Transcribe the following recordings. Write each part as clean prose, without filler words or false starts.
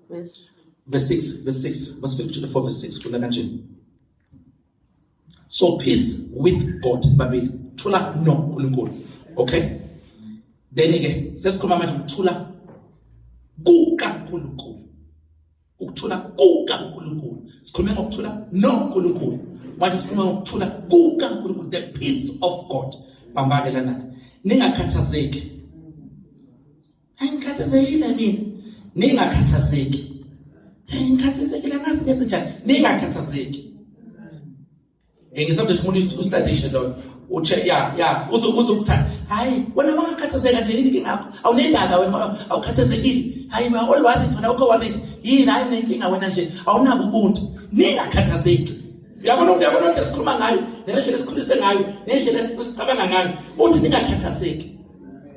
Verse 6. Verse Philippians 4, verse 6. So peace with God. Babili. Tula no kulunkulu. Okay? Then again, sesikhuluma manje ukuthula kukaNkulunkulu. Ukuthula kukaNkulunkulu. Sikhuluma ngokuthula noNkulunkulu. Manje sikhuluma ngokuthula kukaNkulunkulu, the peace of God. Bambakela nathi. Ningakhathazeki. Ayingikhathazekile mina. Ningakhathazeki. Ayingikhathazekile ngazi bese njani. Ningakhathazeki. Ngisabde umuntu ustadisha lo. Uche ya uzokuthanda. Hayi, wena mangakhathazeka nje yini inkinga yakho? Awunendaba wena ngoba awukhathazekile. Hayi ba all worried wena ukho worried. Yini hayi nenkinga wena nje awunabo ubuntu. Ningakhathazeki. Uyabona ukuthi sikhuluma ngayo, nendlela esikhulise ngayo, nendlela esicabanga ngayo. Uthi ningakhathazeki.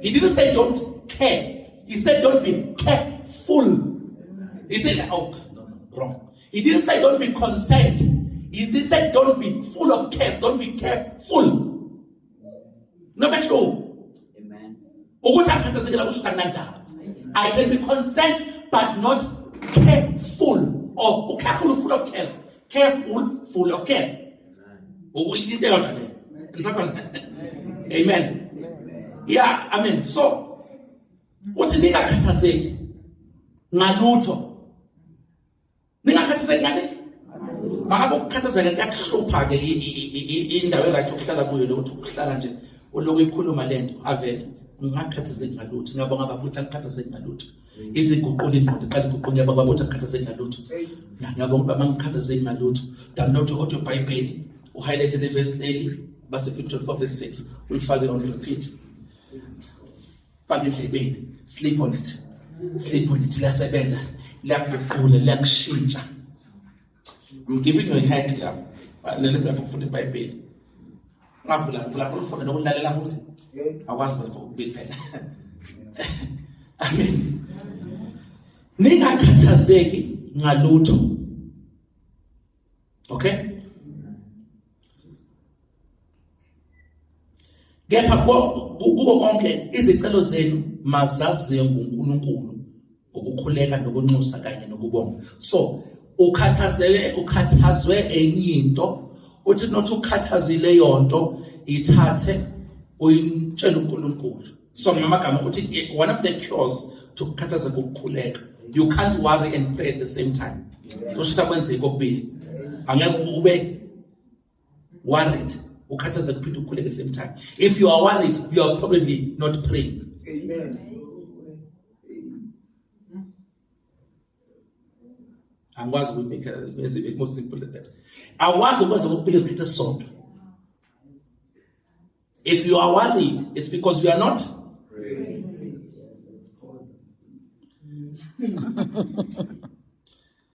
He didn't say don't care. He said don't be careful. He said wrong. He didn't say don't be concerned. He said don't be full of cares. Don't be careful. No sure. Amen. I can be concerned but not careful. Or careful, full of cares. Careful, full of cares. Amen. Yeah, amen. So, uthi ningakhathazeki ngalutho. Ningakhathazeki ngani? Makabe ukukhathazeka kuyakuhlupha ke indawo erayithi ukuhlala kuyo lokuthi ukuhlala nje ulokhu ikhuluma lento avele ngingakhathazeki ngalutho. Ngiyabonga babuthi angikhathazeki ngalutho. Iziguqula ingqondo qala iguqunya babuthi angikhathazeki ngalutho. Ngiyabonga baba ngikhathazeki ngalutho. Download audio Bible uhighlight the verse leli base Philippians 4 verse 6 ulifake on repeat. Fake endlebeni, sleep on it. Liyasebenza, liyakuqula, liyakushintsha. I'm giving you a hack here. Leli lapho ufunda iBhayibheli. Ngavula ufunda nokulalela futhi. Akwazi bona ukubili phela. Amen. Ningakhathazeki ngalutho. Okay? Kepha kubo konke izicelo zenu mazaziwe nguNkulunkulu ngokukhuleka nokunxusa kanye nokubonga. So ukhathazwe enye into uthi not ukhathazile yonto ithathe uyintshela uNkulunkulu. So ngamagama uthi one of the cures to ukhathazeka ukukhuleka. You can't worry and pray at the same time. Ushitha kwenzeke kokubili. Angeke ube worried ukhathazeka kuphinde ukukhuleka at the same time. If you are worried, you are probably not praying. Amen. Angwazi make it more simple than that. Awazi ukwenza kokubili isikhathi esisodwa. If you are worried, it's because you are not praying.